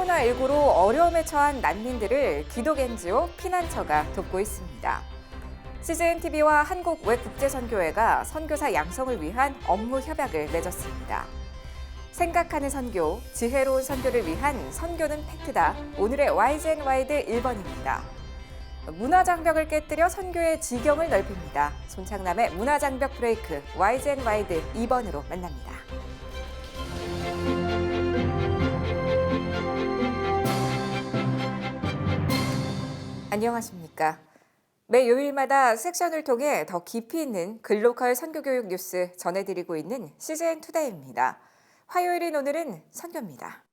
코로나19로 어려움에 처한 난민들을 기독 NGO 피난처가 돕고 있습니다. CGN-TV와 한국외국제선교회가 선교사 양성을 위한 업무 협약을 맺었습니다. 생각하는 선교, 지혜로운 선교를 위한 선교는 팩트다. 오늘의 YGN-와이드 1번입니다. 문화장벽을 깨뜨려 선교의 지경을 넓힙니다. 손창남의 문화장벽 브레이크 YGN-와이드 2번으로 만납니다. 안녕하십니까. 매 요일마다 섹션을 통해 더 깊이 있는 글로컬 선교교육 뉴스 전해드리고 있는 CGN-투데이입니다. 화요일인 오늘은 선교입니다.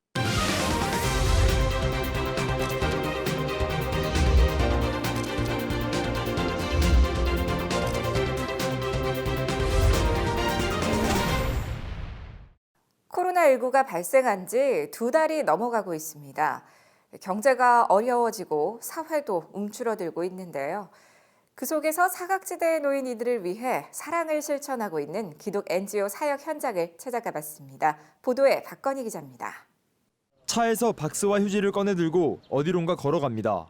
코로나19가 발생한 지 2달이 넘어가고 있습니다. 경제가 어려워지고 사회도 움츠러들고 있는데요. 그 속에서 사각지대에 놓인 이들을 위해 사랑을 실천하고 있는 기독 NGO 사역 현장을 찾아가 봤습니다. 보도에 박건희 기자입니다. 차에서 박스와 휴지를 꺼내들고 어디론가 걸어갑니다.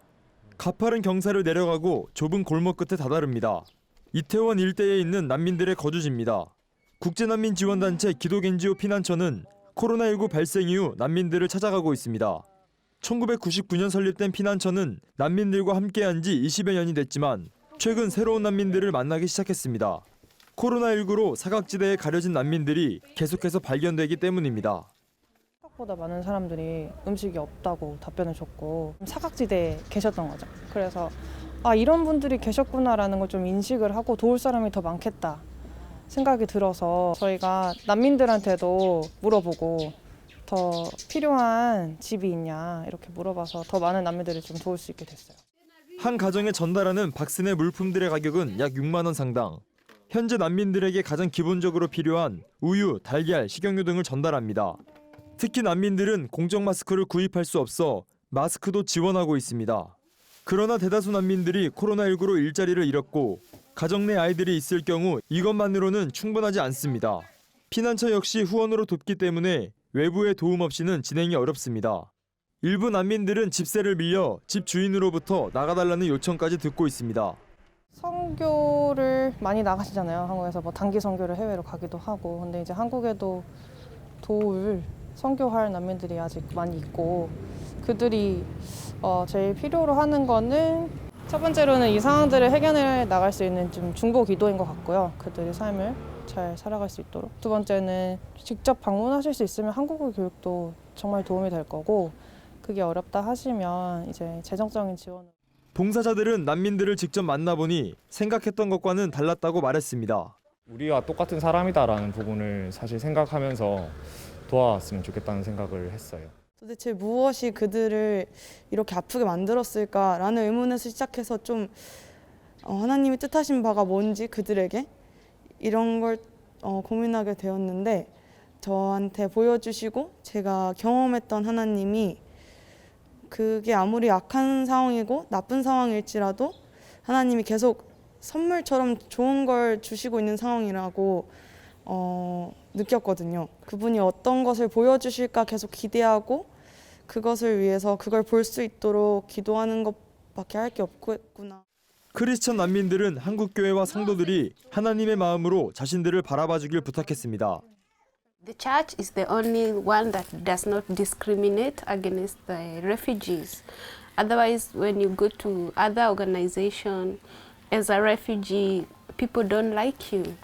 가파른 경사를 내려가고 좁은 골목 끝에 다다릅니다. 이태원 일대에 있는 난민들의 거주지입니다. 국제난민지원단체 기독 NGO 피난처는 코로나19 발생 이후 난민들을 찾아가고 있습니다. 1999년 설립된 피난처는 난민들과 함께한 지 20여 년이 됐지만 최근 새로운 난민들을 만나기 시작했습니다. 코로나19로 사각지대에 가려진 난민들이 계속해서 발견되기 때문입니다. 생각보다 많은 사람들이 음식이 없다고 답변을 줬고 사각지대에 계셨던 거죠. 그래서 이런 분들이 계셨구나라는 걸 좀 인식을 하고 도울 사람이 더 많겠다 생각이 들어서 저희가 난민들한테도 물어보고 더 필요한 집이 있냐 이렇게 물어봐서 더 많은 난민들을 좀 도울 수 있게 됐어요. 한 가정에 전달하는 박스 내 물품들의 가격은 약 6만 원 상당. 현재 난민들에게 가장 기본적으로 필요한 우유, 달걀, 식용유 등을 전달합니다. 특히 난민들은 공적 마스크를 구입할 수 없어 마스크도 지원하고 있습니다. 그러나 대다수 난민들이 코로나19로 일자리를 잃었고 가정 내 아이들이 있을 경우 이것만으로는 충분하지 않습니다. 피난처 역시 후원으로 돕기 때문에 외부의 도움 없이는 진행이 어렵습니다. 일부 난민들은 집세를 빌려 집 주인으로부터 나가달라는 요청까지 듣고 있습니다. 선교를 많이 나가시잖아요. 한국에서 단기 선교를 해외로 가기도 하고. 근데 이제 한국에도 도울 선교할 난민들이 아직 많이 있고 그들이 제일 필요로 하는 거는 첫 번째로는 이 상황들을 해결해 나갈 수 있는 좀 중보 기도인 것 같고요. 그들의 삶을 잘 살아갈 수 있도록. 두 번째는 직접 방문하실 수 있으면 한국어 교육도 정말 도움이 될 거고 그게 어렵다 하시면 이제 재정적인 지원을. 봉사자들은 난민들을 직접 만나보니 생각했던 것과는 달랐다고 말했습니다. 우리와 똑같은 사람이다라는 부분을 사실 생각하면서 도와왔으면 좋겠다는 생각을 했어요. 도대체 무엇이 그들을 이렇게 아프게 만들었을까라는 의문에서 시작해서 좀 하나님이 뜻하신 바가 뭔지 그들에게 이런 걸 고민하게 되었는데 저한테 보여주시고 제가 경험했던 하나님이 그게 아무리 악한 상황이고 나쁜 상황일지라도 하나님이 계속 선물처럼 좋은 걸 주시고 있는 상황이라고 느꼈거든요. 그분이 어떤 것을 보여주실까 계속 기대하고 그것을 위해서 그걸 볼 수 있도록 기도하는 것밖에 할 게 없겠구나. 크리스천 난민들은 한국교회와 성도들이 하나님의 마음으로 자신들을 바라봐주길 부탁했습니다. The church is the only one that does not discriminate against the refugees. Otherwise, when you go to other organizations, as a refugee, people don't like you.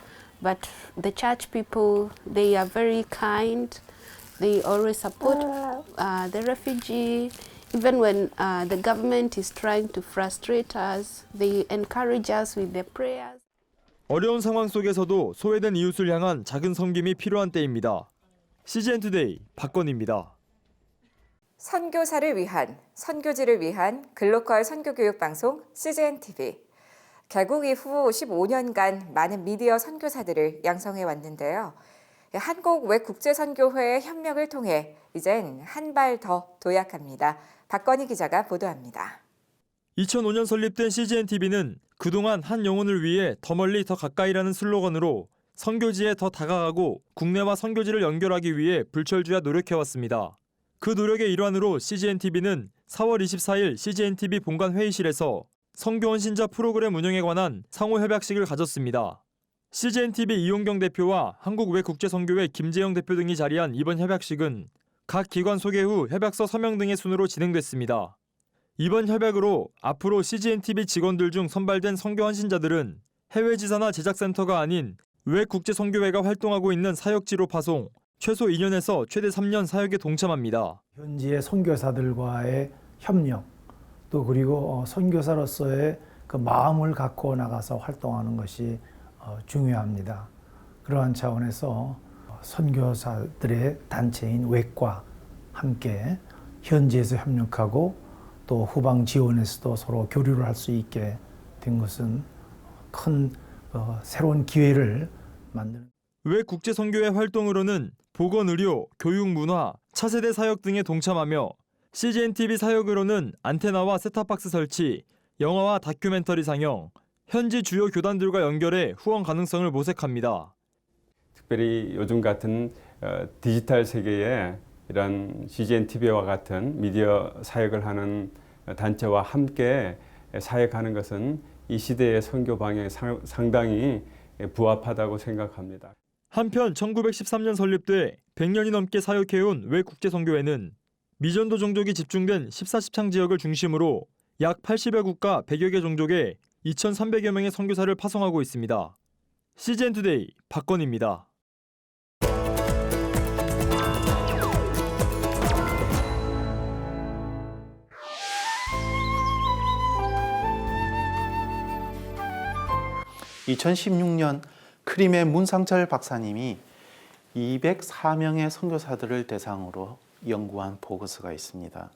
But the church people, they are very kind. They always support the refugee. Even when the government is trying to frustrate us, they encourage us with their prayers. 어려운 상황 속에서도 소외된 이웃을 향한 작은 섬김이 필요한 때입니다. CGN-투데이 박건희입니다. 선교사를 위한, 선교지를 위한 글로컬 선교교육 방송 CGN-TV. 개국 이후 15년간 많은 미디어 선교사들을 양성해 왔는데요. 한국외국제선교회의 협력을 통해 이젠 한 발 더 도약합니다. 박건희 기자가 보도합니다. 2005년 설립된 CGN-TV는 그동안 한 영혼을 위해 더 멀리 더 가까이라는 슬로건으로 선교지에 더 다가가고 국내와 선교지를 연결하기 위해 불철주야 노력해왔습니다. 그 노력의 일환으로 CGNTV는 4월 24일 CGNTV 본관 회의실에서 선교원 신자 프로그램 운영에 관한 상호 협약식을 가졌습니다. CGNTV 이용경 대표와 한국외국제선교회 김재영 대표 등이 자리한 이번 협약식은 각 기관 소개 후 협약서 서명 등의 순으로 진행됐습니다. 이번 협약으로 앞으로 CGNTV 직원들 중 선발된 선교원 신자들은 해외 지사나 제작센터가 아닌 외국제선교회가 활동하고 있는 사역지로 파송, 최소 2년에서 최대 3년 사역에 동참합니다. 현지의 선교사들과의 협력, 또 그리고 선교사로서의 그 마음을 갖고 나가서 활동하는 것이 중요합니다. 그러한 차원에서 선교사들의 단체인 웩과 함께 현지에서 협력하고 또 후방 지원에서도 서로 교류를 할 수 있게 된 것은 큰 새로운 기회를 만드는. 외국제선교회 활동으로는 보건의료, 교육문화, 차세대 사역 등에 동참하며 CGNTV 사역으로는 안테나와 셋탑박스 설치, 영화와 다큐멘터리 상영, 현지 주요 교단들과 연결해 후원 가능성을 모색합니다. 특별히 요즘 같은 디지털 세계에 이런 CGNTV와 같은 미디어 사역을 하는 단체와 함께 사역하는 것은 이 시대의 선교 방향에 상당히 부합하다고 생각합니다. 한편 1913년 설립돼 100년이 넘게 사역해온 외국제선교회는 미전도 종족이 집중된 14시창 지역을 중심으로 약 80여 국가 100여 개 종족에 2,300여 명의 선교사를 파송하고 있습니다. CGN투데이 박건희입니다. (2016년) 크림의 문상철 박사님이 204명의 선교사들을 대상으로 연구한 보고서가 있습니다.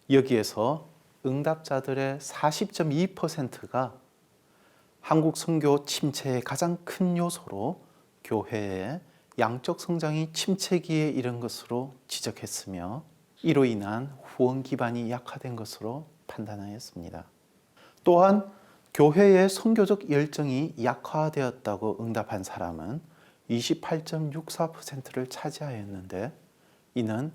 여기에서 응답자들의 40.2%가 한국 선교 침체의 가장 큰 요소로 교회의 양적 성장이 침체기에 이른 것으로 지적했으며 이로 인한 후원 기반이 약화된 것으로 판단하였습니다. 또한 교회의 선교적 열정이 약화되었다고 응답한 사람은 28.64%를 차지하였는데 이는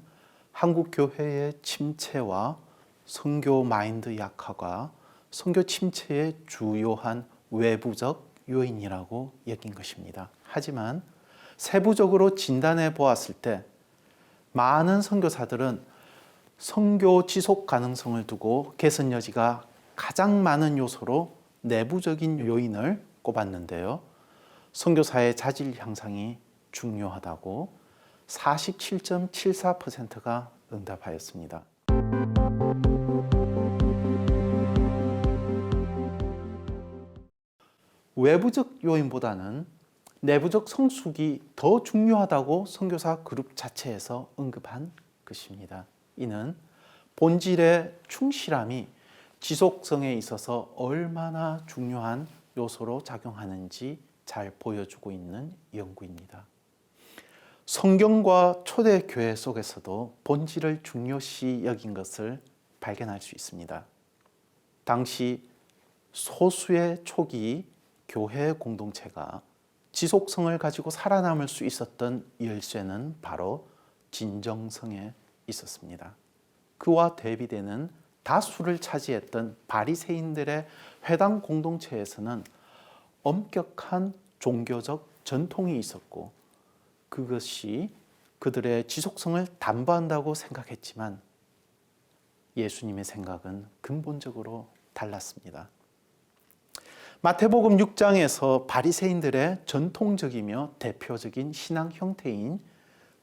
한국 교회의 침체와 선교 마인드 약화가 선교 침체의 주요한 외부적 요인이라고 여긴 것입니다. 하지만 세부적으로 진단해 보았을 때 많은 선교사들은 선교 지속 가능성을 두고 개선 여지가 가장 많은 요소로 내부적인 요인을 꼽았는데요. 선교사의 자질 향상이 중요하다고 47.74%가 응답하였습니다. 외부적 요인보다는 내부적 성숙이 더 중요하다고 선교사 그룹 자체에서 언급한 것입니다. 이는 본질의 충실함이 지속성에 있어서 얼마나 중요한 요소로 작용하는지 잘 보여주고 있는 연구입니다. 성경과 초대교회 속에서도 본질을 중요시 여긴 것을 발견할 수 있습니다. 당시 소수의 초기 교회 공동체가 지속성을 가지고 살아남을 수 있었던 열쇠는 바로 진정성에 있었습니다. 그와 대비되는 다수를 차지했던 바리새인들의 회당 공동체에서는 엄격한 종교적 전통이 있었고 그것이 그들의 지속성을 담보한다고 생각했지만 예수님의 생각은 근본적으로 달랐습니다. 마태복음 6장에서 바리새인들의 전통적이며 대표적인 신앙 형태인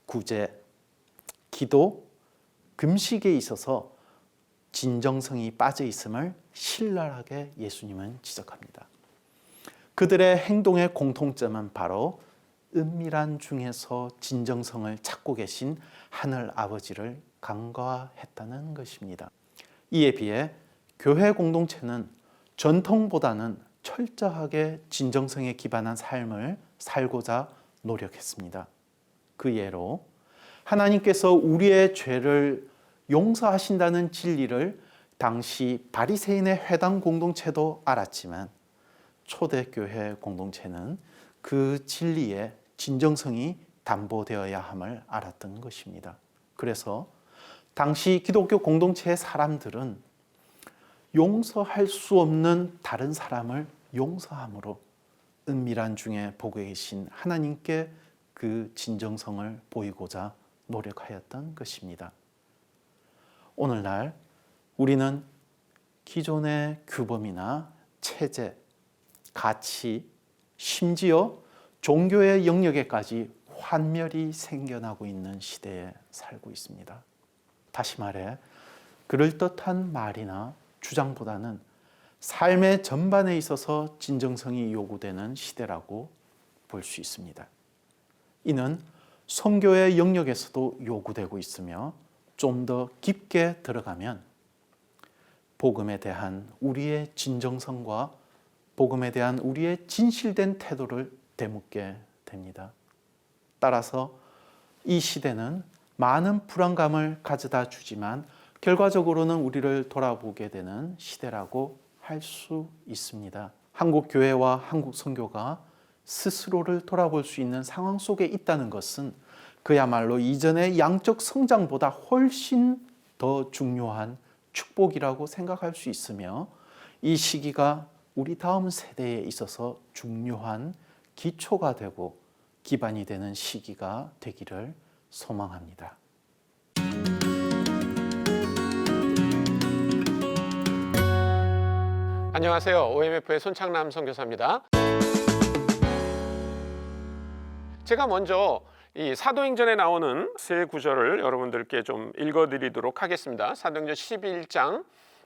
구제, 기도, 금식에 있어서 진정성이 빠져 있음을 신랄하게 예수님은 지적합니다. 그들의 행동의 공통점은 바로 은밀한 중에서 진정성을 찾고 계신 하늘 아버지를 간과했다는 것입니다. 이에 비해 교회 공동체는 전통보다는 철저하게 진정성에 기반한 삶을 살고자 노력했습니다. 그 예로 하나님께서 우리의 죄를 용서하신다는 진리를 당시 바리새인의 회당 공동체도 알았지만 초대교회 공동체는 그 진리의 진정성이 담보되어야 함을 알았던 것입니다. 그래서 당시 기독교 공동체의 사람들은 용서할 수 없는 다른 사람을 용서함으로 은밀한 중에 보고 계신 하나님께 그 진정성을 보이고자 노력하였던 것입니다. 오늘날 우리는 기존의 규범이나 체제, 가치, 심지어 종교의 영역에까지 환멸이 생겨나고 있는 시대에 살고 있습니다. 다시 말해 그럴듯한 말이나 주장보다는 삶의 전반에 있어서 진정성이 요구되는 시대라고 볼 수 있습니다. 이는 선교의 영역에서도 요구되고 있으며 좀 더 깊게 들어가면 복음에 대한 우리의 진정성과 복음에 대한 우리의 진실된 태도를 되묻게 됩니다. 따라서 이 시대는 많은 불안감을 가져다 주지만 결과적으로는 우리를 돌아보게 되는 시대라고 할 수 있습니다. 한국 교회와 한국 선교가 스스로를 돌아볼 수 있는 상황 속에 있다는 것은 그야말로 이전의 양적 성장보다 훨씬 더 중요한 축복이라고 생각할 수 있으며 이 시기가 우리 다음 세대에 있어서 중요한 기초가 되고 기반이 되는 시기가 되기를 소망합니다. 안녕하세요. OMF의 손창남 선교사입니다. 제가 먼저 이 사도행전에 나오는 세 구절을 여러분들께 좀 읽어드리도록 하겠습니다. 사도행전 11장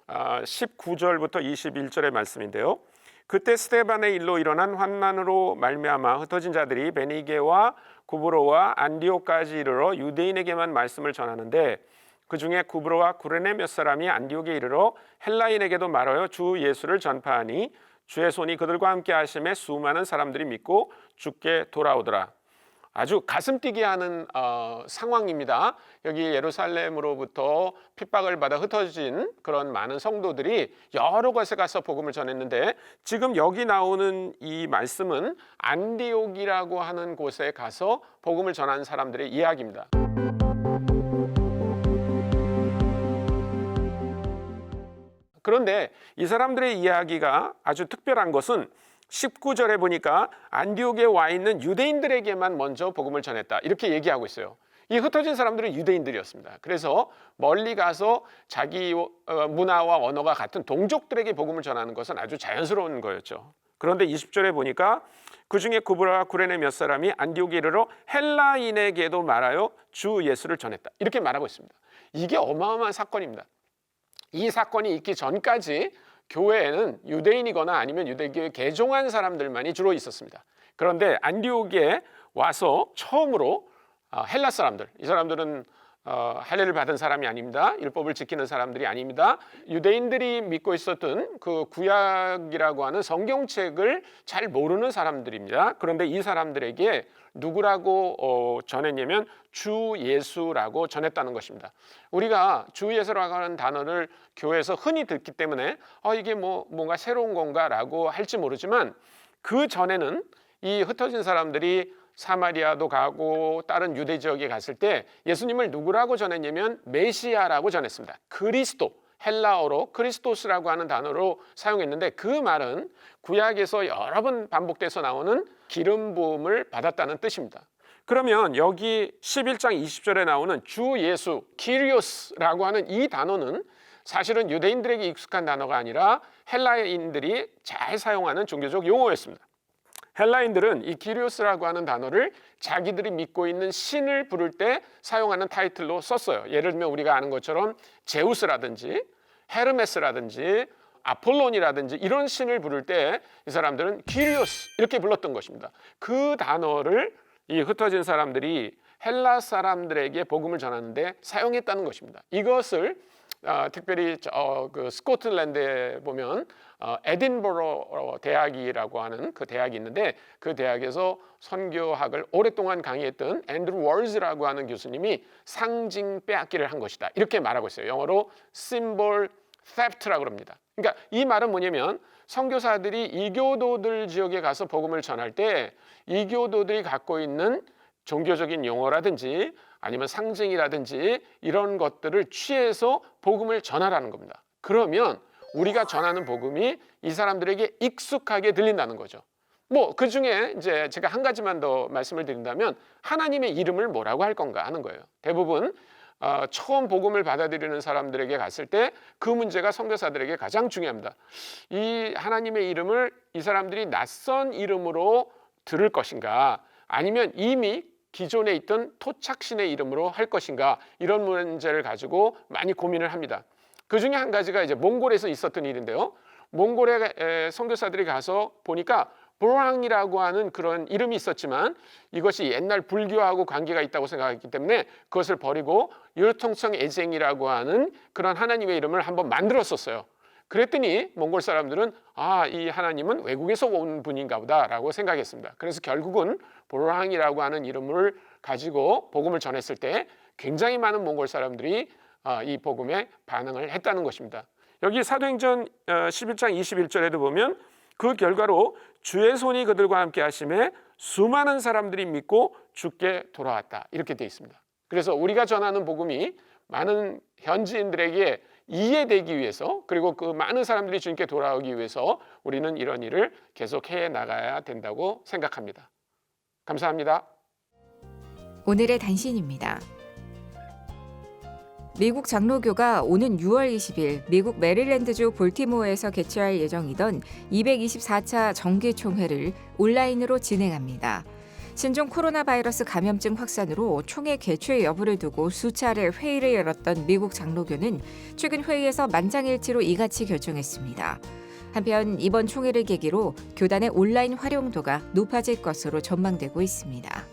19절부터 21절의 말씀인데요. 그때 스데반의 일로 일어난 환난으로 말미암아 흩어진 자들이 베니게와 구브로와 안디옥까지 이르러 유대인에게만 말씀을 전하는데 그 중에 구브로와 구레네 몇 사람이 안디옥에 이르러 헬라인에게도 말하여 주 예수를 전파하니 주의 손이 그들과 함께 하심에 수많은 사람들이 믿고 주께 돌아오더라. 아주 가슴 뛰게 하는 상황입니다. 여기 예루살렘으로부터 핍박을 받아 흩어진 그런 많은 성도들이 여러 곳에 가서 복음을 전했는데 지금 여기 나오는 이 말씀은 안디옥이라고 하는 곳에 가서 복음을 전한 사람들의 이야기입니다. 그런데 이 사람들의 이야기가 아주 특별한 것은 19절에 보니까 안디옥에 와 있는 유대인들에게만 먼저 복음을 전했다 이렇게 얘기하고 있어요. 이 흩어진 사람들은 유대인들이었습니다. 그래서 멀리 가서 자기 문화와 언어가 같은 동족들에게 복음을 전하는 것은 아주 자연스러운 거였죠. 그런데 20절에 보니까 그 중에 구브로와 구레네 몇 사람이 안디옥에 이르러 헬라인에게도 말하여 주 예수를 전했다 이렇게 말하고 있습니다. 이게 어마어마한 사건입니다. 이 사건이 있기 전까지 교회에는 유대인이거나 아니면 유대교에 개종한 사람들만이 주로 있었습니다. 그런데 안디옥에 와서 처음으로 헬라 사람들, 이 사람들은 할례를 받은 사람이 아닙니다. 율법을 지키는 사람들이 아닙니다. 유대인들이 믿고 있었던 그 구약이라고 하는 성경책을 잘 모르는 사람들입니다. 그런데 이 사람들에게 누구라고 전했냐면 주 예수라고 전했다는 것입니다. 우리가 주 예수라고 하는 단어를 교회에서 흔히 듣기 때문에 이게 뭔가 새로운 건가라고 할지 모르지만 그 전에는 이 흩어진 사람들이 사마리아도 가고 다른 유대 지역에 갔을 때 예수님을 누구라고 전했냐면 메시아라고 전했습니다. 그리스도, 헬라어로 크리스토스라고 하는 단어로 사용했는데 그 말은 구약에서 여러 번 반복돼서 나오는 기름 부음을 받았다는 뜻입니다. 그러면 여기 11장 20절에 나오는 주 예수, 키리오스라고 하는 이 단어는 사실은 유대인들에게 익숙한 단어가 아니라 헬라인들이 잘 사용하는 종교적 용어였습니다. 헬라인들은 이 키리오스라고 하는 단어를 자기들이 믿고 있는 신을 부를 때 사용하는 타이틀로 썼어요. 예를 들면 우리가 아는 것처럼 제우스라든지 헤르메스라든지 아폴론이라든지 이런 신을 부를 때 이 사람들은 키리오스 이렇게 불렀던 것입니다. 그 단어를 이 흩어진 사람들이 헬라 사람들에게 복음을 전하는데 사용했다는 것입니다. 이것을 특별히 그 스코틀랜드에 보면 에딘버러 대학이라고 하는 그 대학이 있는데 그 대학에서 선교학을 오랫동안 강의했던 앤드루 월즈라고 하는 교수님이 상징 빼앗기를 한 것이다 이렇게 말하고 있어요. 영어로 symbol theft라고 합니다. 그러니까 이 말은 뭐냐면 선교사들이 이교도들 지역에 가서 복음을 전할 때 이교도들이 갖고 있는 종교적인 용어라든지 아니면 상징이라든지 이런 것들을 취해서 복음을 전하라는 겁니다. 그러면 우리가 전하는 복음이 이 사람들에게 익숙하게 들린다는 거죠. 뭐 그 중에 이제 제가 한 가지만 더 말씀을 드린다면 하나님의 이름을 뭐라고 할 건가 하는 거예요. 대부분 처음 복음을 받아들이는 사람들에게 갔을 때 그 문제가 선교사들에게 가장 중요합니다. 이 하나님의 이름을 이 사람들이 낯선 이름으로 들을 것인가, 아니면 이미 기존에 있던 토착신의 이름으로 할 것인가, 이런 문제를 가지고 많이 고민을 합니다. 그 중에 한 가지가 이제 몽골에서 있었던 일인데요. 몽골에 선교사들이 가서 보니까 보랑이라고 하는 그런 이름이 있었지만 이것이 옛날 불교하고 관계가 있다고 생각했기 때문에 그것을 버리고 율통성 에쟁이라고 하는 그런 하나님의 이름을 한번 만들었었어요. 그랬더니 몽골 사람들은 이 하나님은 외국에서 온 분인가 보다라고 생각했습니다. 그래서 결국은 보랑이라고 하는 이름을 가지고 복음을 전했을 때 굉장히 많은 몽골 사람들이 이 복음에 반응을 했다는 것입니다. 여기 사도행전 11장 21절에도 보면 그 결과로 주의 손이 그들과 함께 하심에 수많은 사람들이 믿고 주께 돌아왔다, 이렇게 되어 있습니다. 그래서 우리가 전하는 복음이 많은 현지인들에게 이해되기 위해서, 그리고 그 많은 사람들이 주님께 돌아오기 위해서 우리는 이런 일을 계속 해 나가야 된다고 생각합니다. 감사합니다. 오늘의 단신입니다. 미국 장로교가 오는 6월 20일 미국 메릴랜드주 볼티모어에서 개최할 예정이던 224차 정기총회를 온라인으로 진행합니다. 신종 코로나 바이러스 감염증 확산으로 총회 개최 여부를 두고 수차례 회의를 열었던 미국 장로교는 최근 회의에서 만장일치로 이같이 결정했습니다. 한편 이번 총회를 계기로 교단의 온라인 활용도가 높아질 것으로 전망되고 있습니다.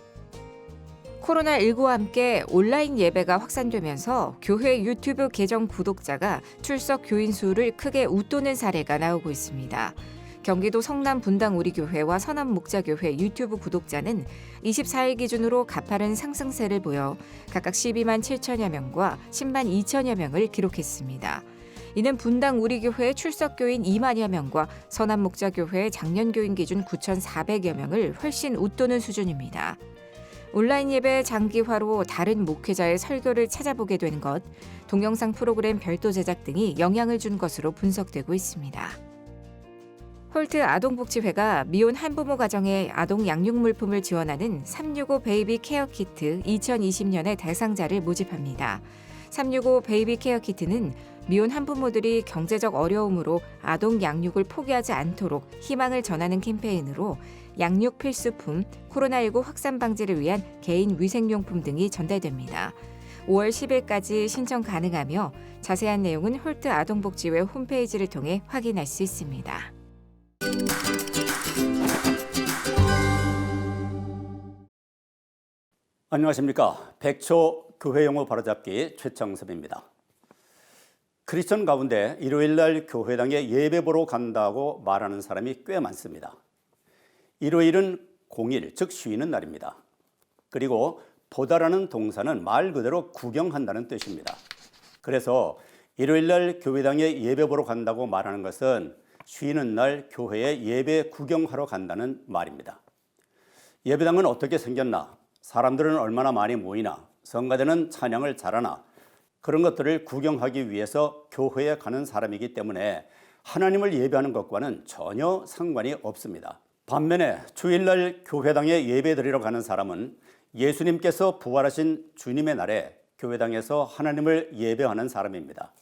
코로나19와 함께 온라인 예배가 확산되면서 교회 유튜브 계정 구독자가 출석 교인 수를 크게 웃도는 사례가 나오고 있습니다. 경기도 성남 분당우리교회와 선암목자교회 유튜브 구독자는 24일 기준으로 가파른 상승세를 보여 각각 12만 7천여 명과 10만 2천여 명을 기록했습니다. 이는 분당우리교회의 출석교인 2만여 명과 선암목자교회의 작년교인 기준 9,400여 명을 훨씬 웃도는 수준입니다. 온라인 예배 장기화로 다른 목회자의 설교를 찾아보게 된 것, 동영상 프로그램 별도 제작 등이 영향을 준 것으로 분석되고 있습니다. 홀트 아동복지회가 미혼 한부모 가정에 아동 양육 물품을 지원하는 365 베이비 케어 키트 2020년의 대상자를 모집합니다. 365 베이비 케어 키트는 미혼 한부모들이 경제적 어려움으로 아동 양육을 포기하지 않도록 희망을 전하는 캠페인으로 양육 필수품, 코로나19 확산 방지를 위한 개인 위생용품 등이 전달됩니다. 5월 10일까지 신청 가능하며 자세한 내용은 홀트 아동복지회 홈페이지를 통해 확인할 수 있습니다. 안녕하십니까. 백초 교회용어 바로잡기 최창섭입니다. 크리스천 가운데 일요일날 교회당에 예배 보러 간다고 말하는 사람이 꽤 많습니다. 일요일은 공일, 즉 쉬는 날입니다. 그리고 보다라는 동사는 말 그대로 구경한다는 뜻입니다. 그래서 일요일날 교회당에 예배 보러 간다고 말하는 것은 쉬는 날 교회에 예배 구경하러 간다는 말입니다. 예배당은 어떻게 생겼나? 사람들은 얼마나 많이 모이나? 성가대는 찬양을 잘하나? 그런 것들을 구경하기 위해서 교회에 가는 사람이기 때문에 하나님을 예배하는 것과는 전혀 상관이 없습니다. 반면에 주일날 교회당에 예배드리러 가는 사람은 예수님께서 부활하신 주님의 날에 교회당에서 하나님을 예배하는 사람입니다.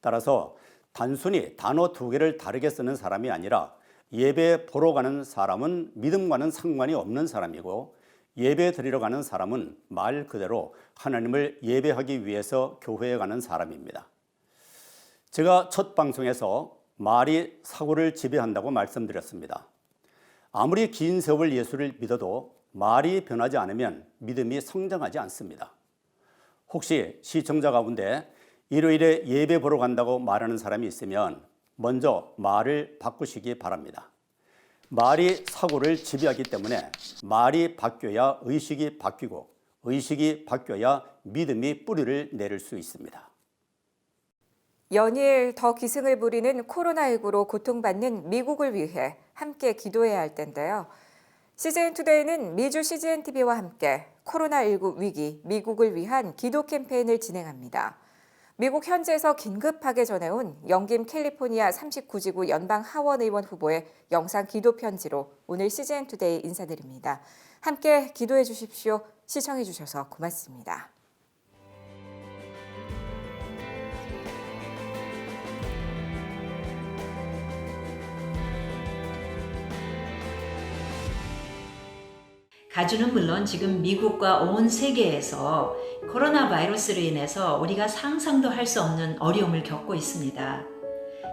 따라서 단순히 단어 두 개를 다르게 쓰는 사람이 아니라 예배 보러 가는 사람은 믿음과는 상관이 없는 사람이고 예배 드리러 가는 사람은 말 그대로 하나님을 예배하기 위해서 교회에 가는 사람입니다. 제가 첫 방송에서 말이 사고를 지배한다고 말씀드렸습니다. 아무리 긴 세월 예수를 믿어도 말이 변하지 않으면 믿음이 성장하지 않습니다. 혹시 시청자 가운데 일요일에 예배 보러 간다고 말하는 사람이 있으면 먼저 말을 바꾸시기 바랍니다. 말이 사고를 지배하기 때문에 말이 바뀌어야 의식이 바뀌고 의식이 바뀌어야 믿음이 뿌리를 내릴 수 있습니다. 연일 더 기승을 부리는 코로나19로 고통받는 미국을 위해 함께 기도해야 할 텐데요. CGN투데이는 미주 CGNTV와 함께 코로나19 위기, 미국을 위한 기도 캠페인을 진행합니다. 미국 현지에서 긴급하게 전해온 영김 캘리포니아 39지구 연방 하원 의원 후보의 영상 기도 편지로 오늘 CGN투데이 인사드립니다. 함께 기도해 주십시오. 시청해 주셔서 고맙습니다. 가주는 물론 지금 미국과 온 세계에서 코로나 바이러스로 인해서 우리가 상상도 할 수 없는 어려움을 겪고 있습니다.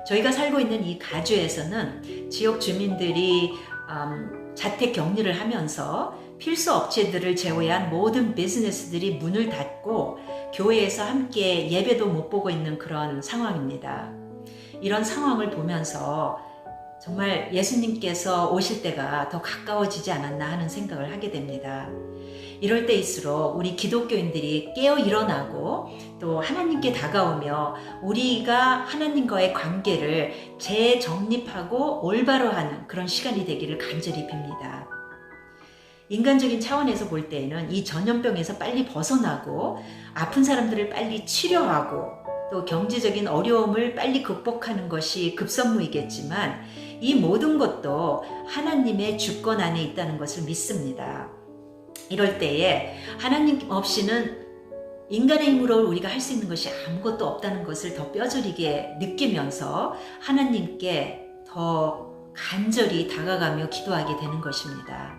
저희가 살고 있는 이 가주에서는 지역 주민들이 자택 격리를 하면서 필수 업체들을 제외한 모든 비즈니스들이 문을 닫고 교회에서 함께 예배도 못 보고 있는 그런 상황입니다. 이런 상황을 보면서 정말 예수님께서 오실 때가 더 가까워지지 않았나 하는 생각을 하게 됩니다. 이럴 때일수록 우리 기독교인들이 깨어 일어나고 또 하나님께 다가오며 우리가 하나님과의 관계를 재정립하고 올바로 하는 그런 시간이 되기를 간절히 빕니다. 인간적인 차원에서 볼 때에는 이 전염병에서 빨리 벗어나고 아픈 사람들을 빨리 치료하고 또 경제적인 어려움을 빨리 극복하는 것이 급선무이겠지만 이 모든 것도 하나님의 주권 안에 있다는 것을 믿습니다. 이럴 때에 하나님 없이는 인간의 힘으로 우리가 할 수 있는 것이 아무것도 없다는 것을 더 뼈저리게 느끼면서 하나님께 더 간절히 다가가며 기도하게 되는 것입니다.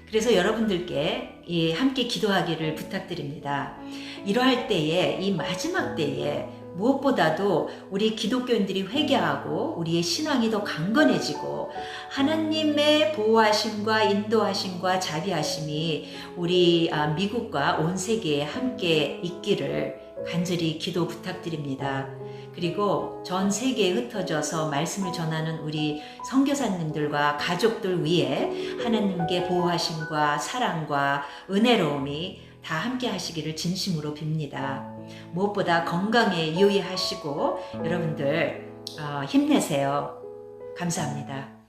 그래서 여러분들께 함께 기도하기를 부탁드립니다. 이러할 때에 이 마지막 때에 무엇보다도 우리 기독교인들이 회개하고 우리의 신앙이 더 강건해지고 하나님의 보호하심과 인도하심과 자비하심이 우리 미국과 온 세계에 함께 있기를 간절히 기도 부탁드립니다. 그리고 전 세계에 흩어져서 말씀을 전하는 우리 선교사님들과 가족들 위에 하나님께 보호하심과 사랑과 은혜로움이 다 함께 하시기를 진심으로 빕니다. 무엇보다 건강에 유의하시고 여러분들 힘내세요. 감사합니다.